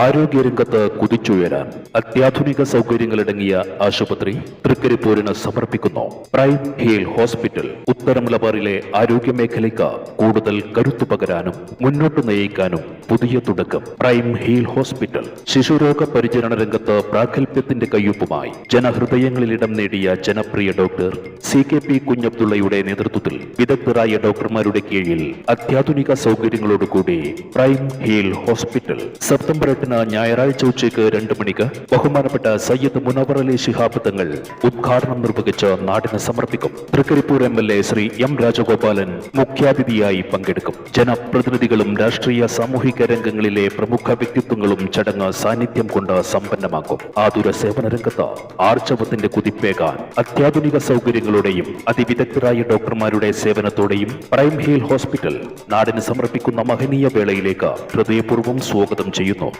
ആരോഗ്യരംഗത്ത് കുതിച്ചുയരാൻ അത്യാധുനിക സൗകര്യങ്ങളടങ്ങിയ ആശുപത്രി തൃക്കരിപ്പൂരിന് സമർപ്പിക്കുന്നു പ്രൈം ഹീൽ ഹോസ്പിറ്റൽ. ഉത്തര മലബാറിലെ ആരോഗ്യമേഖലയ്ക്ക് കൂടുതൽ കരുത്തു പകരാനും മുന്നോട്ട് നയിക്കാനും പുതിയ തുടക്കം. Prime heal hospital. ശിശുരോഗ പരിചരണ രംഗത്ത് പ്രാഗൽഭ്യത്തിന്റെ കയ്യൊപ്പുമായി ജനഹൃദയങ്ങളിൽ ഇടം നേടിയ ജനപ്രിയ ഡോക്ടർ CKP കുഞ്ഞബ്ദുള്ളയുടെ നേതൃത്വത്തിൽ വിദഗ്ധരായ ഡോക്ടർമാരുടെ കീഴിൽ അത്യാധുനിക സൗകര്യങ്ങളോടുകൂടി പ്രൈം ഹീൽ ഹോസ്പിറ്റൽ. സെപ്റ്റംബർ 8 ഞായറാഴ്ച ഉച്ചയ്ക്ക് 2 മണിക്ക് ബഹുമാനപ്പെട്ട സയ്യിദ് മുനവർ അലി ശിഹാബ് തങ്ങൾ ഉദ്ഘാടനം നിർവഹിച്ച് നാടിന് സമർപ്പിക്കും. തൃക്കരിപ്പൂർ MLA ശ്രീ M രാജഗോപാലൻ മുഖ്യാതിഥിയായി പങ്കെടുക്കും. ജനപ്രതിനിധികളും രാഷ്ട്രീയ സാമൂഹിക രംഗങ്ങളിലെ പ്രമുഖ വ്യക്തിത്വങ്ങളും ചടങ്ങ് സാന്നിധ്യം കൊണ്ട് സമ്പന്നമാക്കും. ആതുര സേവന രംഗത്ത് ആർജവത്തിന്റെ കുതിപ്പേകാൻ അത്യാധുനിക സൗകര്യങ്ങളോടെയും അതിവിദഗ്ധരായ ഡോക്ടർമാരുടെ സേവനത്തോടെയും പ്രൈം ഹീൽ ഹോസ്പിറ്റൽ നാടിന് സമർപ്പിക്കുന്ന മഹനീയ വേളയിലേക്ക് ഹൃദയപൂർവ്വം സ്വാഗതം ചെയ്യുന്നു.